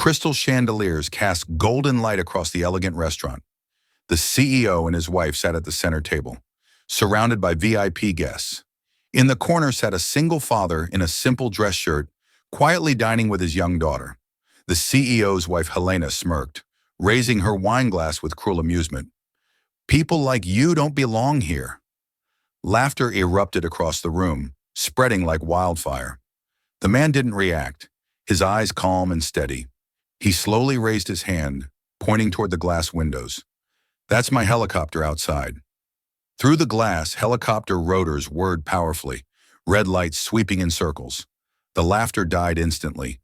Crystal chandeliers cast golden light across the elegant restaurant. The CEO and his wife sat at the center table, surrounded by VIP guests. In the corner sat a single father in a simple dress shirt, quietly dining with his young daughter. The CEO's wife Helena smirked, raising her wine glass with cruel amusement. "People like you don't belong here." Laughter erupted across the room, spreading like wildfire. The man didn't react, his eyes calm and steady. He slowly raised his hand, pointing toward the glass windows. "That's my helicopter outside." Through the glass, helicopter rotors whirred powerfully, red lights sweeping in circles. The laughter died instantly.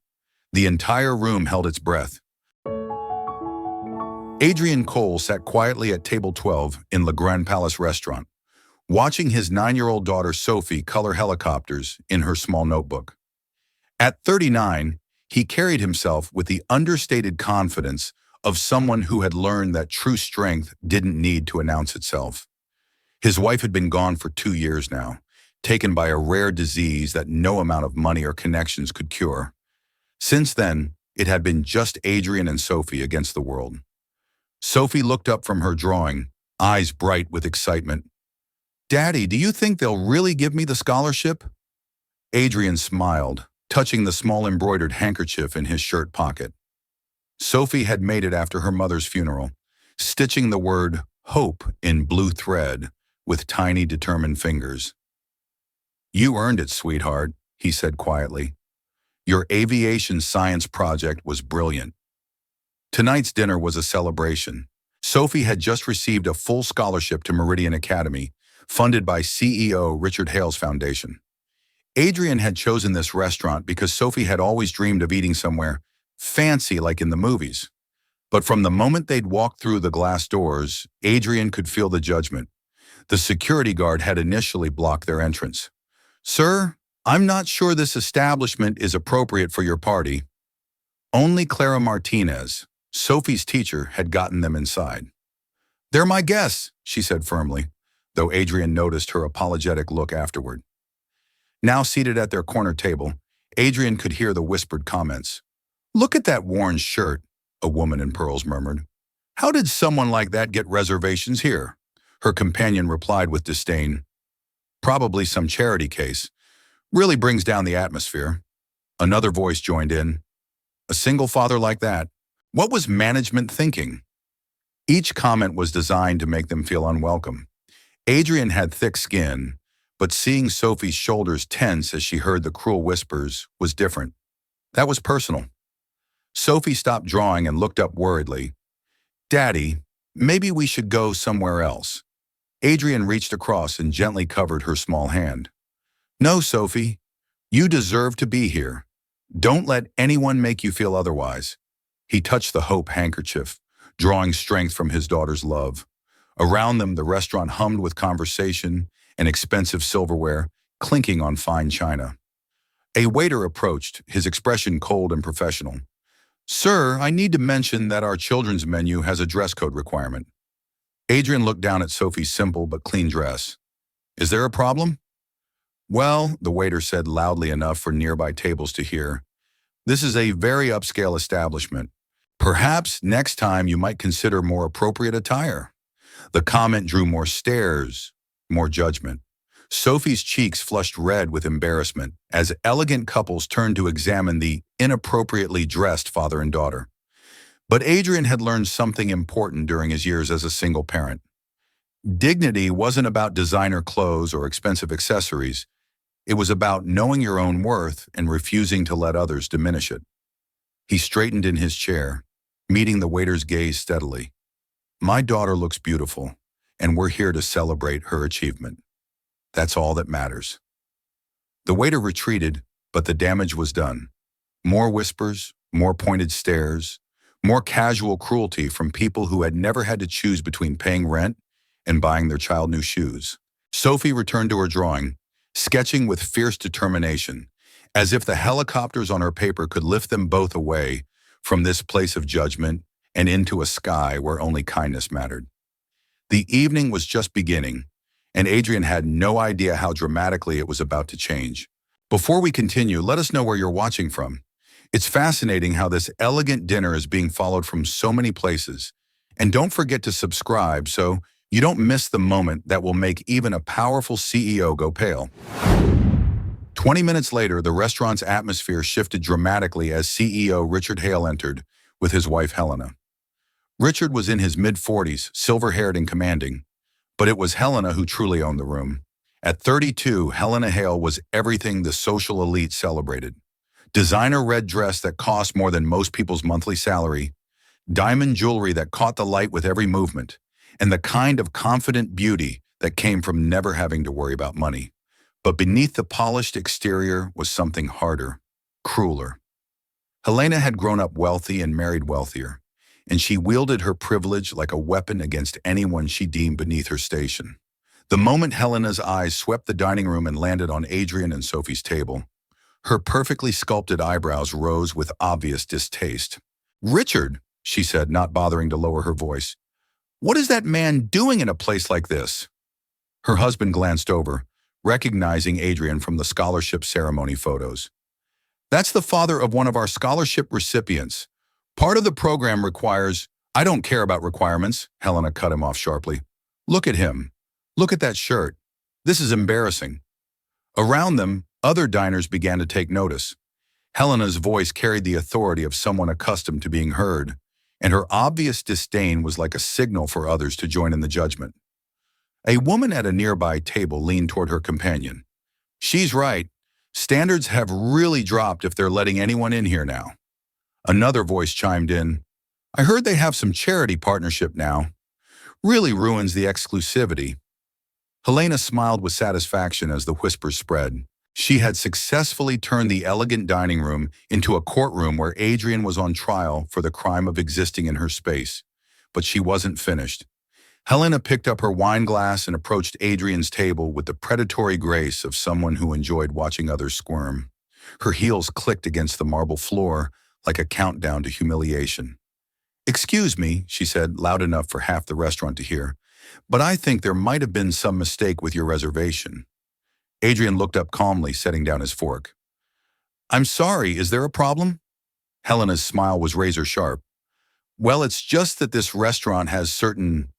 The entire room held its breath. Adrian Cole sat quietly at table 12 in Le Grand Palace restaurant, watching his 9-year-old daughter Sophie color helicopters in her small notebook. At 39, he carried himself with the understated confidence of someone who had learned that true strength didn't need to announce itself. His wife had been gone for 2 years now, taken by a rare disease that no amount of money or connections could cure. Since then, it had been just Adrian and Sophie against the world. Sophie looked up from her drawing, eyes bright with excitement. "Daddy, do you think they'll really give me the scholarship?" Adrian smiled, touching the small embroidered handkerchief in his shirt pocket. Sophie had made it after her mother's funeral, stitching the word hope in blue thread with tiny, determined fingers. "You earned it, sweetheart," he said quietly. "Your aviation science project was brilliant." Tonight's dinner was a celebration. Sophie had just received a full scholarship to Meridian Academy, funded by CEO Richard Hale's foundation. Adrian had chosen this restaurant because Sophie had always dreamed of eating somewhere fancy like in the movies. But from the moment they'd walked through the glass doors, Adrian could feel the judgment. The security guard had initially blocked their entrance. "Sir, I'm not sure this establishment is appropriate for your party." Only Clara Martinez, Sophie's teacher, had gotten them inside. "They're my guests," she said firmly, though Adrian noticed her apologetic look afterward. Now seated at their corner table, Adrian could hear the whispered comments. "Look at that worn shirt," a woman in pearls murmured. "How did someone like that get reservations here?" Her companion replied with disdain. "Probably some charity case. Really brings down the atmosphere." Another voice joined in. "A single father like that? What was management thinking?" Each comment was designed to make them feel unwelcome. Adrian had thick skin, but seeing Sophie's shoulders tense as she heard the cruel whispers was different. That was personal. Sophie stopped drawing and looked up worriedly. "Daddy, maybe we should go somewhere else." Adrian reached across and gently covered her small hand. "No, Sophie, you deserve to be here. Don't let anyone make you feel otherwise." He touched the hope handkerchief, drawing strength from his daughter's love. Around them, the restaurant hummed with conversation and expensive silverware clinking on fine china. A waiter approached, his expression cold and professional. "Sir, I need to mention that our children's menu has a dress code requirement." Adrian looked down at Sophie's simple but clean dress. "Is there a problem?" "Well," the waiter said loudly enough for nearby tables to hear, "this is a very upscale establishment. Perhaps next time you might consider more appropriate attire." The comment drew more stares, more judgment. Sophie's cheeks flushed red with embarrassment as elegant couples turned to examine the inappropriately dressed father and daughter. But Adrian had learned something important during his years as a single parent. Dignity wasn't about designer clothes or expensive accessories. It was about knowing your own worth and refusing to let others diminish it. He straightened in his chair, meeting the waiter's gaze steadily. "My daughter looks beautiful, and we're here to celebrate her achievement. That's all that matters." The waiter retreated, but the damage was done. More whispers, more pointed stares, more casual cruelty from people who had never had to choose between paying rent and buying their child new shoes. Sophie returned to her drawing, sketching with fierce determination, as if the helicopters on her paper could lift them both away from this place of judgment and into a sky where only kindness mattered. The evening was just beginning, and Adrian had no idea how dramatically it was about to change. Before we continue, let us know where you're watching from. It's fascinating how this elegant dinner is being followed from so many places. And don't forget to subscribe so you don't miss the moment that will make even a powerful CEO go pale. 20 minutes later, the restaurant's atmosphere shifted dramatically as CEO Richard Hale entered with his wife Helena. Richard was in his mid-40s, silver-haired and commanding, but it was Helena who truly owned the room. At 32, Helena Hale was everything the social elite celebrated. Designer red dress that cost more than most people's monthly salary, diamond jewelry that caught the light with every movement, and the kind of confident beauty that came from never having to worry about money. But beneath the polished exterior was something harder, crueler. Helena had grown up wealthy and married wealthier, and she wielded her privilege like a weapon against anyone she deemed beneath her station. The moment Helena's eyes swept the dining room and landed on Adrian and Sophie's table, her perfectly sculpted eyebrows rose with obvious distaste. "Richard," she said, not bothering to lower her voice, "what is that man doing in a place like this?" Her husband glanced over, recognizing Adrian from the scholarship ceremony photos. "That's the father of one of our scholarship recipients. Part of the program requires—" "I don't care about requirements," Helena cut him off sharply. "Look at him. Look at that shirt. This is embarrassing." Around them, other diners began to take notice. Helena's voice carried the authority of someone accustomed to being heard, and her obvious disdain was like a signal for others to join in the judgment. A woman at a nearby table leaned toward her companion. "She's right. Standards have really dropped if they're letting anyone in here now." Another voice chimed in. "I heard they have some charity partnership now. Really ruins the exclusivity." Helena smiled with satisfaction as the whispers spread. She had successfully turned the elegant dining room into a courtroom where Adrian was on trial for the crime of existing in her space. But she wasn't finished. Helena picked up her wine glass and approached Adrian's table with the predatory grace of someone who enjoyed watching others squirm. Her heels clicked against the marble floor like a countdown to humiliation. "Excuse me," she said, loud enough for half the restaurant to hear, "but I think there might have been some mistake with your reservation." Adrian looked up calmly, setting down his fork. "I'm sorry, is there a problem?" Helena's smile was razor sharp. "Well, it's just that this restaurant has certain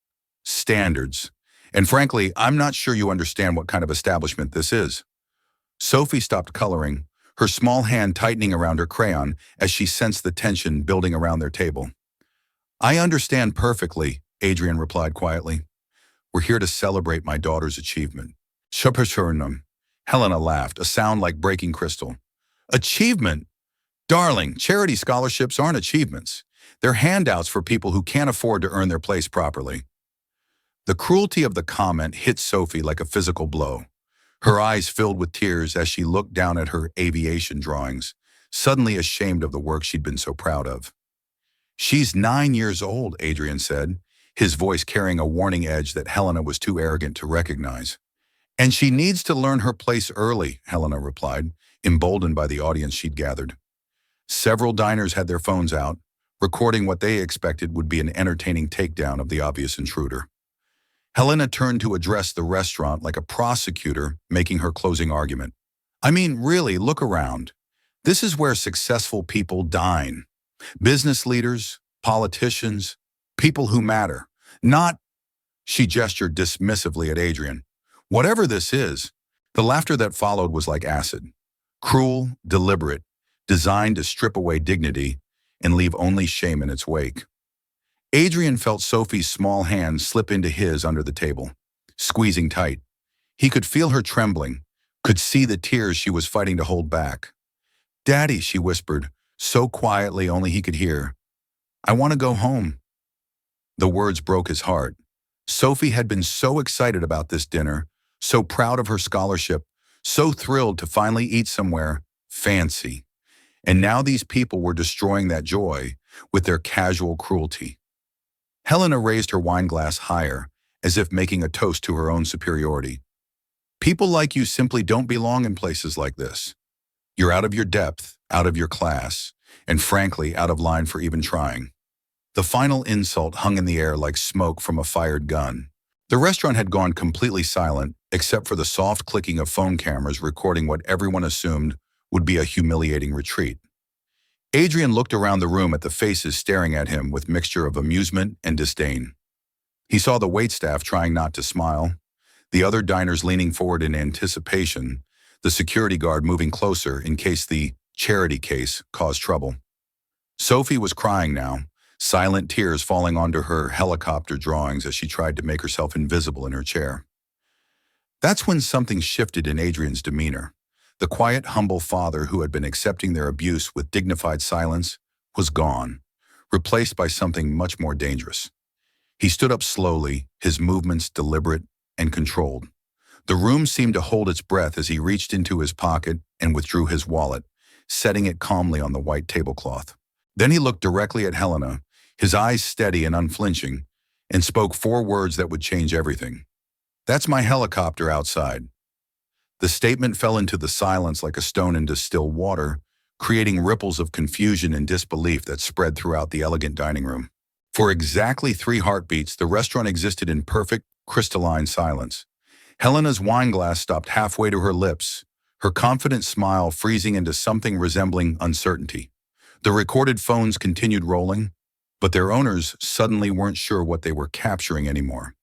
standards, and frankly, I'm not sure you understand what kind of establishment this is." Sophie stopped coloring, her small hand tightening around her crayon as she sensed the tension building around their table. "I understand perfectly," Adrian replied quietly. "We're here to celebrate my daughter's achievement." "Shupashurnam." Helena laughed, a sound like breaking crystal. "Achievement? Darling, charity scholarships aren't achievements. They're handouts for people who can't afford to earn their place properly." The cruelty of the comment hit Sophie like a physical blow. Her eyes filled with tears as she looked down at her aviation drawings, suddenly ashamed of the work she'd been so proud of. "She's 9 years old," Adrian said, his voice carrying a warning edge that Helena was too arrogant to recognize. "And she needs to learn her place early," Helena replied, emboldened by the audience she'd gathered. Several diners had their phones out, recording what they expected would be an entertaining takedown of the obvious intruder. Helena turned to address the restaurant like a prosecutor making her closing argument. "I mean, really, look around. This is where successful people dine. Business leaders, politicians, people who matter. Not—" She gestured dismissively at Adrian. "Whatever this is." The laughter that followed was like acid. Cruel, deliberate, designed to strip away dignity and leave only shame in its wake. Adrian felt Sophie's small hand slip into his under the table, squeezing tight. He could feel her trembling, could see the tears she was fighting to hold back. "Daddy," she whispered, so quietly only he could hear. "I want to go home." The words broke his heart. Sophie had been so excited about this dinner, so proud of her scholarship, so thrilled to finally eat somewhere fancy. And now these people were destroying that joy with their casual cruelty. Helena raised her wine glass higher, as if making a toast to her own superiority. "People like you simply don't belong in places like this. You're out of your depth, out of your class, and frankly, out of line for even trying." The final insult hung in the air like smoke from a fired gun. The restaurant had gone completely silent, except for the soft clicking of phone cameras recording what everyone assumed would be a humiliating retreat. Adrian looked around the room at the faces staring at him with mixture of amusement and disdain. He saw the waitstaff trying not to smile, the other diners leaning forward in anticipation, the security guard moving closer in case the charity case caused trouble. Sophie was crying now, silent tears falling onto her helicopter drawings as she tried to make herself invisible in her chair. That's when something shifted in Adrian's demeanor. The quiet, humble father who had been accepting their abuse with dignified silence was gone, replaced by something much more dangerous. He stood up slowly, his movements deliberate and controlled. The room seemed to hold its breath as he reached into his pocket and withdrew his wallet, setting it calmly on the white tablecloth. Then he looked directly at Helena, his eyes steady and unflinching, and spoke 4 words that would change everything. "That's my helicopter outside." The statement fell into the silence like a stone into still water, creating ripples of confusion and disbelief that spread throughout the elegant dining room. For exactly 3 heartbeats, the restaurant existed in perfect, crystalline silence. Helena's wine glass stopped halfway to her lips, her confident smile freezing into something resembling uncertainty. The recorded phones continued rolling, but their owners suddenly weren't sure what they were capturing anymore.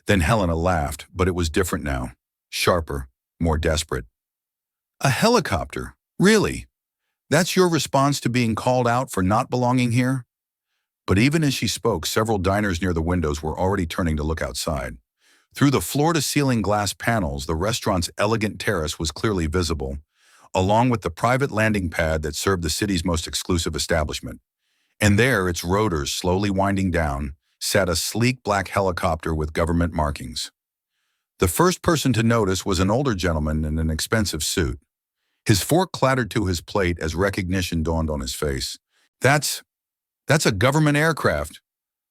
Then Helena laughed, but it was different now, sharper, more desperate. "A helicopter? Really? That's your response to being called out for not belonging here?" But even as she spoke, several diners near the windows were already turning to look outside. Through the floor-to-ceiling glass panels, the restaurant's elegant terrace was clearly visible, along with the private landing pad that served the city's most exclusive establishment. And there, its rotors slowly winding down, sat a sleek black helicopter with government markings. The first person to notice was an older gentleman in an expensive suit. His fork clattered to his plate as recognition dawned on his face. That's a government aircraft."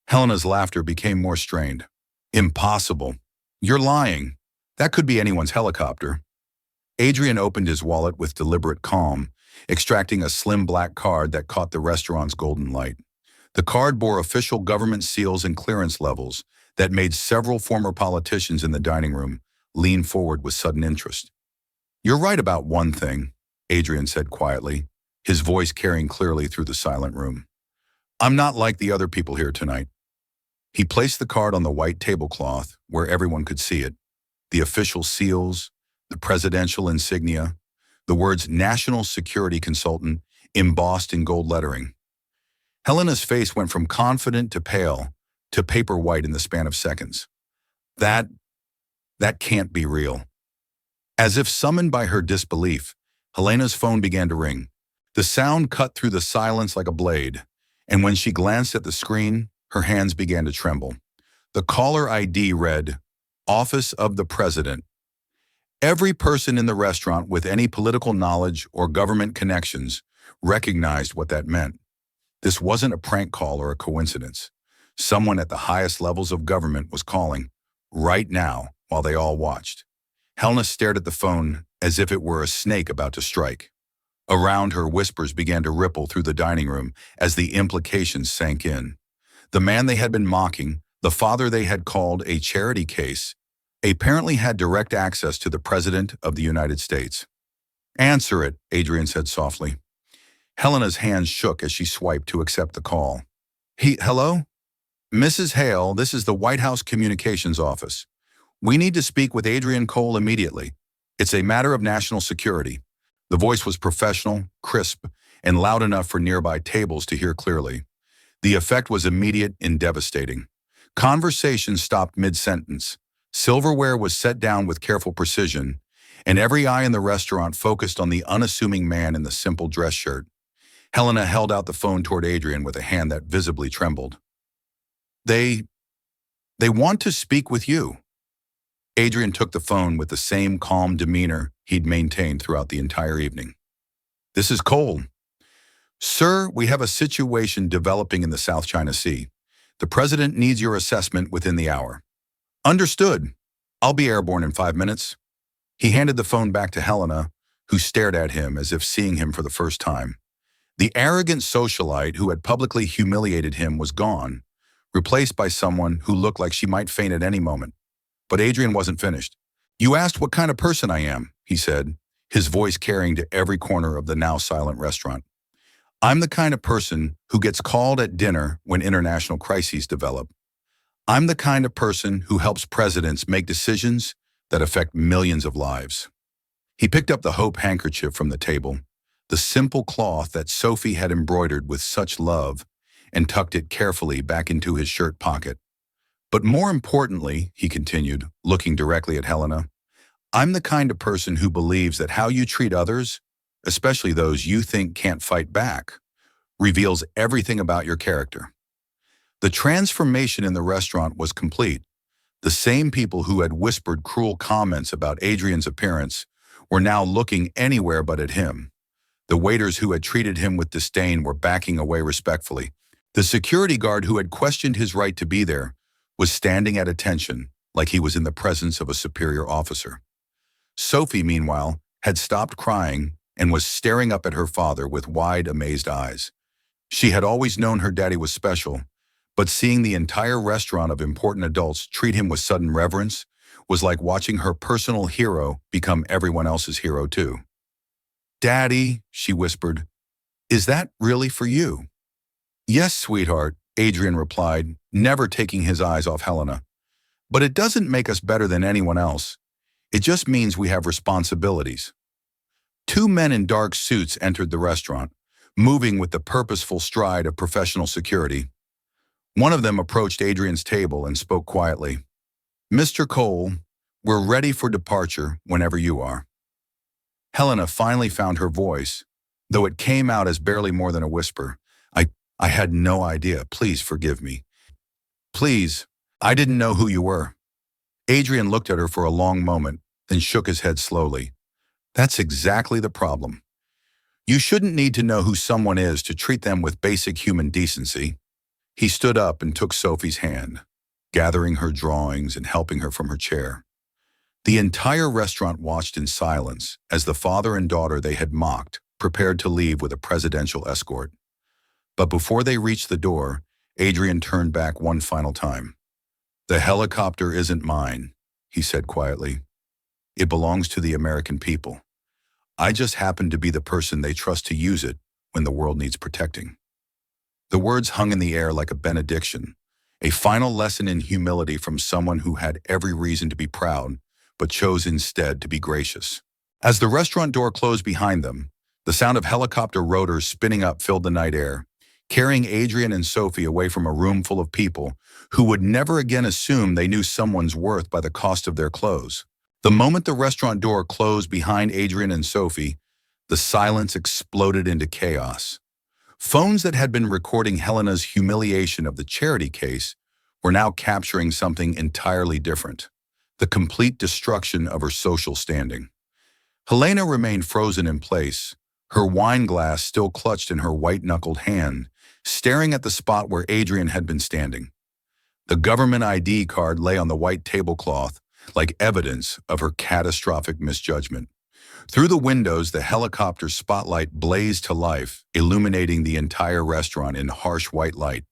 Helena's laughter became more strained. "Impossible. You're lying. That could be anyone's helicopter." Adrian opened his wallet with deliberate calm, extracting a slim black card that caught the restaurant's golden light. The card bore official government seals and clearance levels that made several former politicians in the dining room lean forward with sudden interest. "You're right about one thing," Adrian said quietly, his voice carrying clearly through the silent room. "I'm not like the other people here tonight." He placed the card on the white tablecloth where everyone could see it. The official seals, the presidential insignia, the words National Security Consultant embossed in gold lettering. Helena's face went from confident to pale to paper white in the span of seconds. That can't be real." As if summoned by her disbelief, Helena's phone began to ring. The sound cut through the silence like a blade, and when she glanced at the screen, her hands began to tremble. The caller ID read, "Office of the President." Every person in the restaurant with any political knowledge or government connections recognized what that meant. This wasn't a prank call or a coincidence. Someone at the highest levels of government was calling, right now, while they all watched. Helena stared at the phone as if it were a snake about to strike. Around her, whispers began to ripple through the dining room as the implications sank in. The man they had been mocking, the father they had called a charity case, apparently had direct access to the President of the United States. "Answer it," Adrian said softly. Helena's hands shook as she swiped to accept the call. Hello? Mrs. Hale, this is the White House Communications Office. We need to speak with Adrian Cole immediately. It's a matter of national security." The voice was professional, crisp, and loud enough for nearby tables to hear clearly. The effect was immediate and devastating. Conversation stopped mid-sentence. Silverware was set down with careful precision, and every eye in the restaurant focused on the unassuming man in the simple dress shirt. Helena held out the phone toward Adrian with a hand that visibly trembled. They want to speak with you." Adrian took the phone with the same calm demeanor he'd maintained throughout the entire evening. "This is Cole." "Sir, we have a situation developing in the South China Sea. The President needs your assessment within the hour." "Understood. I'll be airborne in 5 minutes." He handed the phone back to Helena, who stared at him as if seeing him for the first time. The arrogant socialite who had publicly humiliated him was gone, replaced by someone who looked like she might faint at any moment. But Adrian wasn't finished. "You asked what kind of person I am," he said, his voice carrying to every corner of the now silent restaurant. I'm the kind of person who gets called at dinner when international crises develop. I'm the kind of person who helps presidents make decisions that affect millions of lives. He picked up the hope handkerchief from the table, the simple cloth that Sophie had embroidered with such love, and tucked it carefully back into his shirt pocket. But more importantly, he continued, looking directly at Helena, I'm the kind of person who believes that how you treat others, especially those you think can't fight back, reveals everything about your character. The transformation in the restaurant was complete. The same people who had whispered cruel comments about Adrian's appearance were now looking anywhere but at him. The waiters who had treated him with disdain were backing away respectfully. The security guard who had questioned his right to be there was standing at attention, like he was in the presence of a superior officer. Sophie, meanwhile, had stopped crying and was staring up at her father with wide, amazed eyes. She had always known her daddy was special, but seeing the entire restaurant of important adults treat him with sudden reverence was like watching her personal hero become everyone else's hero too. Daddy, she whispered, is that really for you? Yes, sweetheart, Adrian replied, never taking his eyes off Helena. But it doesn't make us better than anyone else. It just means we have responsibilities. Two men in dark suits entered the restaurant, moving with the purposeful stride of professional security. One of them approached Adrian's table and spoke quietly. Mr. Cole, we're ready for departure whenever you are. Helena finally found her voice, though it came out as barely more than a whisper. I had no idea. Please forgive me. Please, I didn't know who you were. Adrian looked at her for a long moment, then shook his head slowly. That's exactly the problem. You shouldn't need to know who someone is to treat them with basic human decency. He stood up and took Sophie's hand, gathering her drawings and helping her from her chair. The entire restaurant watched in silence as the father and daughter they had mocked prepared to leave with a presidential escort. But before they reached the door, Adrian turned back one final time. The helicopter isn't mine, he said quietly. It belongs to the American people. I just happen to be the person they trust to use it when the world needs protecting. The words hung in the air like a benediction, a final lesson in humility from someone who had every reason to be proud, but chose instead to be gracious. As the restaurant door closed behind them, the sound of helicopter rotors spinning up filled the night air, carrying Adrian and Sophie away from a room full of people who would never again assume they knew someone's worth by the cost of their clothes. The moment the restaurant door closed behind Adrian and Sophie, the silence exploded into chaos. Phones that had been recording Helena's humiliation of the charity case were now capturing something entirely different, the complete destruction of her social standing. Helena remained frozen in place, her wine glass still clutched in her white-knuckled hand, staring at the spot where Adrian had been standing. The government ID card lay on the white tablecloth, like evidence of her catastrophic misjudgment. Through the windows, the helicopter's spotlight blazed to life, illuminating the entire restaurant in harsh white light.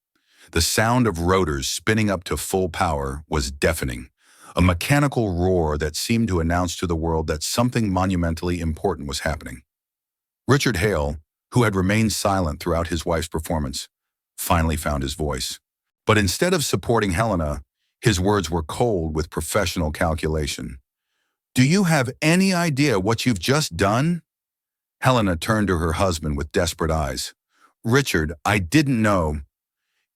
The sound of rotors spinning up to full power was deafening, a mechanical roar that seemed to announce to the world that something monumentally important was happening. Richard Hale, who had remained silent throughout his wife's performance, finally found his voice. But instead of supporting Helena, his words were cold with professional calculation. Do you have any idea what you've just done? Helena turned to her husband with desperate eyes. Richard, I didn't know.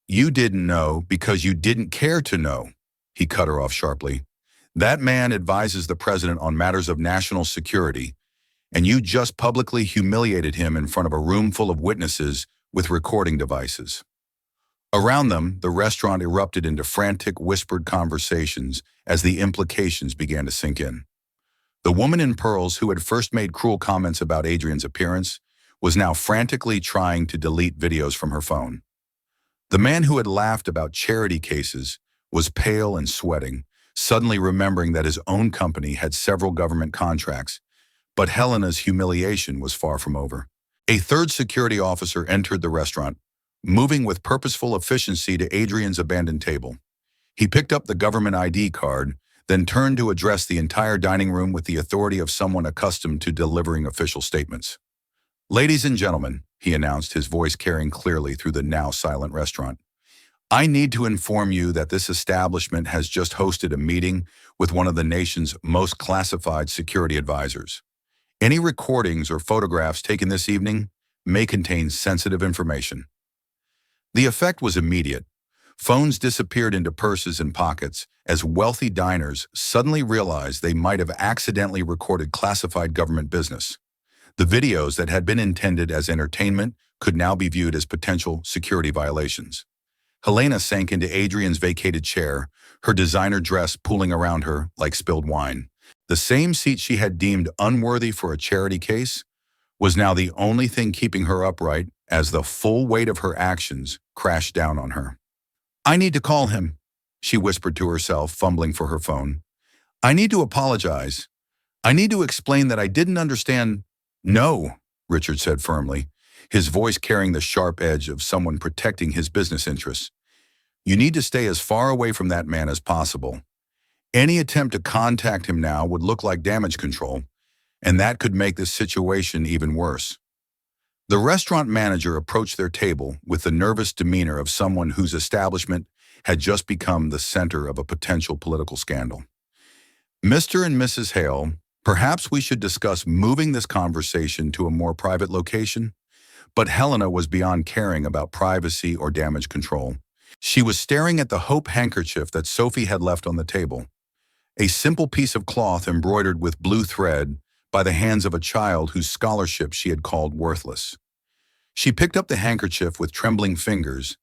You didn't know because you didn't care to know, he cut her off sharply. That man advises the president on matters of national security, and you just publicly humiliated him in front of a room full of witnesses with recording devices. Around them, the restaurant erupted into frantic, whispered conversations as the implications began to sink in. The woman in pearls who had first made cruel comments about Adrian's appearance was now frantically trying to delete videos from her phone. The man who had laughed about charity cases was pale and sweating, suddenly remembering that his own company had several government contracts. But Helena's humiliation was far from over. A third security officer entered the restaurant, moving with purposeful efficiency to Adrian's abandoned table. He picked up the government ID card, then turned to address the entire dining room with the authority of someone accustomed to delivering official statements. "Ladies and gentlemen," he announced, his voice carrying clearly through the now silent restaurant, "I need to inform you that this establishment has just hosted a meeting with one of the nation's most classified security advisors. Any recordings or photographs taken this evening may contain sensitive information." The effect was immediate. Phones disappeared into purses and pockets as wealthy diners suddenly realized they might have accidentally recorded classified government business. The videos that had been intended as entertainment could now be viewed as potential security violations. Helena sank into Adrian's vacated chair, her designer dress pooling around her like spilled wine. The same seat she had deemed unworthy for a charity case was now the only thing keeping her upright as the full weight of her actions crashed down on her. "I need to call him," she whispered to herself, fumbling for her phone. "I need to apologize. I need to explain that I didn't understand." "No," Richard said firmly, his voice carrying the sharp edge of someone protecting his business interests. "You need to stay as far away from that man as possible. Any attempt to contact him now would look like damage control, and that could make this situation even worse." The restaurant manager approached their table with the nervous demeanor of someone whose establishment had just become the center of a potential political scandal. "Mr. and Mrs. Hale, perhaps we should discuss moving this conversation to a more private location?" But Helena was beyond caring about privacy or damage control. She was staring at the hope handkerchief that Sophie had left on the table, a simple piece of cloth embroidered with blue thread by the hands of a child whose scholarship she had called worthless. She picked up the handkerchief with trembling fingers,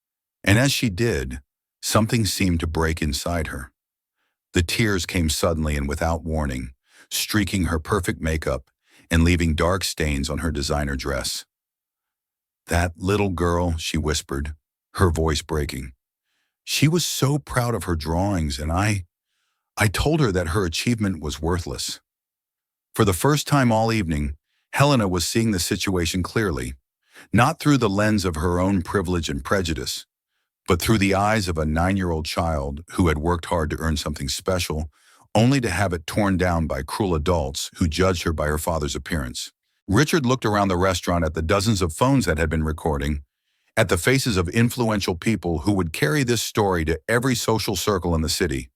and as she did, something seemed to break inside her. The tears came suddenly and without warning, streaking her perfect makeup and leaving dark stains on her designer dress. "That little girl," she whispered, her voice breaking. "She was so proud of her drawings, and I told her that her achievement was worthless." For the first time all evening, Helena was seeing the situation clearly, not through the lens of her own privilege and prejudice, but through the eyes of a 9-year-old child who had worked hard to earn something special, only to have it torn down by cruel adults who judged her by her father's appearance. Richard looked around the restaurant at the dozens of phones that had been recording, at the faces of influential people who would carry this story to every social circle in the city.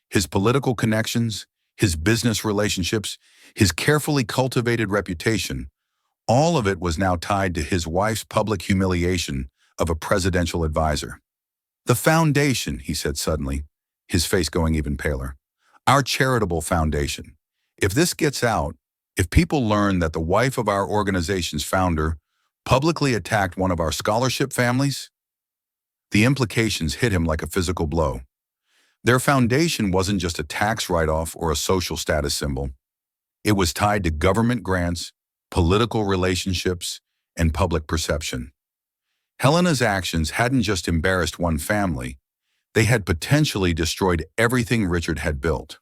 His political connections, his business relationships, his carefully cultivated reputation, all of it was now tied to his wife's public humiliation of a presidential advisor. "The foundation," he said suddenly, his face going even paler. "Our charitable foundation. If this gets out, if people learn that the wife of our organization's founder publicly attacked one of our scholarship families," the implications hit him like a physical blow. Their foundation wasn't just a tax write-off or a social status symbol. It was tied to government grants, political relationships, and public perception. Helena's actions hadn't just embarrassed one family, they had potentially destroyed everything Richard had built.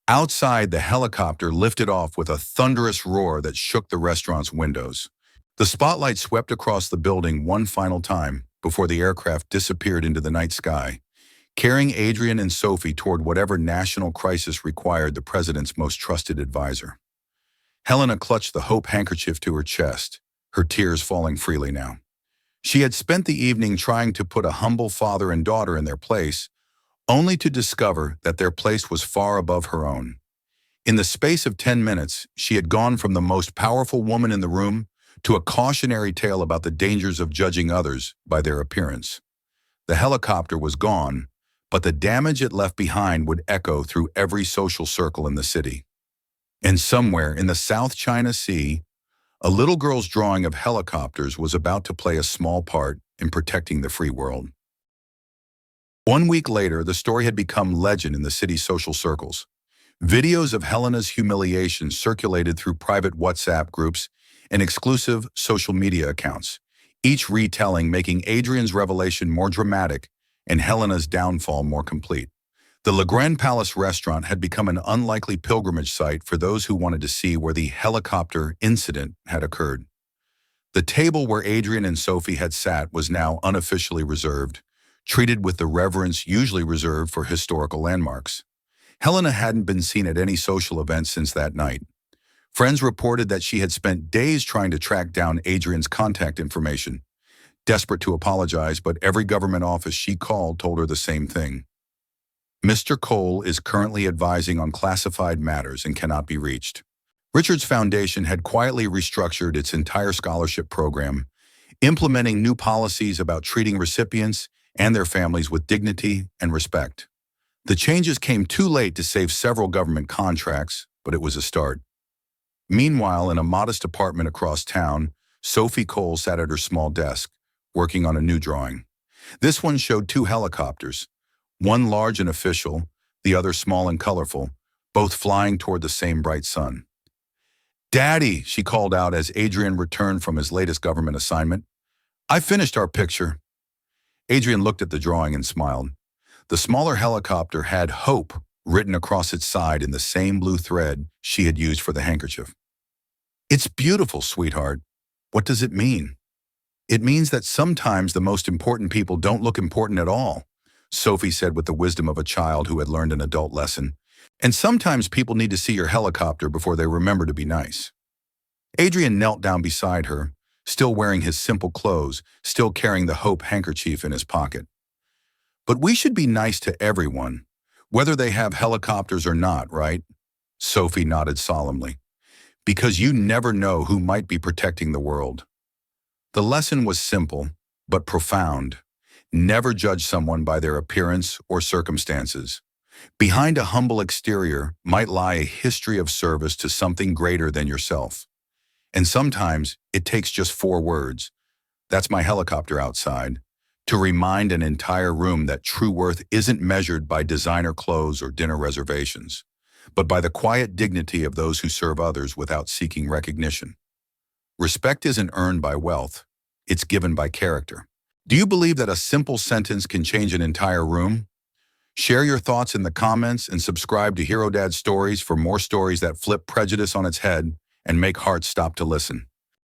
Outside, the helicopter lifted off with a thunderous roar that shook the restaurant's windows. The spotlight swept across the building one final time before the aircraft disappeared into the night sky, carrying Adrian and Sophie toward whatever national crisis required the president's most trusted advisor. Helena clutched the hope handkerchief to her chest, her tears falling freely now. She had spent the evening trying to put a humble father and daughter in their place, only to discover that their place was far above her own. In the space of 10 minutes, she had gone from the most powerful woman in the room to a cautionary tale about the dangers of judging others by their appearance. The helicopter was gone, but the damage it left behind would echo through every social circle in the city. And somewhere in the South China Sea, a little girl's drawing of helicopters was about to play a small part in protecting the free world. 1 week later, the story had become legend in the city's social circles. Videos of Helena's humiliation circulated through private WhatsApp groups and exclusive social media accounts, each retelling making Adrian's revelation more dramatic and Helena's downfall more complete. The Le Grand Palace restaurant had become an unlikely pilgrimage site for those who wanted to see where the helicopter incident had occurred. The table where Adrian and Sophie had sat was now unofficially reserved, treated with the reverence usually reserved for historical landmarks. Helena hadn't been seen at any social event since that night. Friends reported that she had spent days trying to track down Adrian's contact information, desperate to apologize, but every government office she called told her the same thing. Mr. Cole is currently advising on classified matters and cannot be reached. Richard's foundation had quietly restructured its entire scholarship program, implementing new policies about treating recipients and their families with dignity and respect. The changes came too late to save several government contracts, but it was a start. Meanwhile, in a modest apartment across town, Sophie Cole sat at her small desk, working on a new drawing. This one showed two helicopters, one large and official, the other small and colorful, both flying toward the same bright sun. "Daddy," she called out as Adrian returned from his latest government assignment. "I finished our picture." Adrian looked at the drawing and smiled. The smaller helicopter had "Hope" written across its side in the same blue thread she had used for the handkerchief. "It's beautiful, sweetheart. What does it mean?" "It means that sometimes the most important people don't look important at all," Sophie said with the wisdom of a child who had learned an adult lesson. "And sometimes people need to see your helicopter before they remember to be nice." Adrian knelt down beside her, still wearing his simple clothes, still carrying the Hope handkerchief in his pocket. "But we should be nice to everyone, whether they have helicopters or not, right?" Sophie nodded solemnly. "Because you never know who might be protecting the world." The lesson was simple, but profound. Never judge someone by their appearance or circumstances. Behind a humble exterior might lie a history of service to something greater than yourself. And sometimes it takes just 4 words, "That's my helicopter outside," to remind an entire room that true worth isn't measured by designer clothes or dinner reservations, but by the quiet dignity of those who serve others without seeking recognition. Respect isn't earned by wealth, it's given by character. Do you believe that a simple sentence can change an entire room? Share your thoughts in the comments and subscribe to Hero Dad Stories for more stories that flip prejudice on its head and make hearts stop to listen.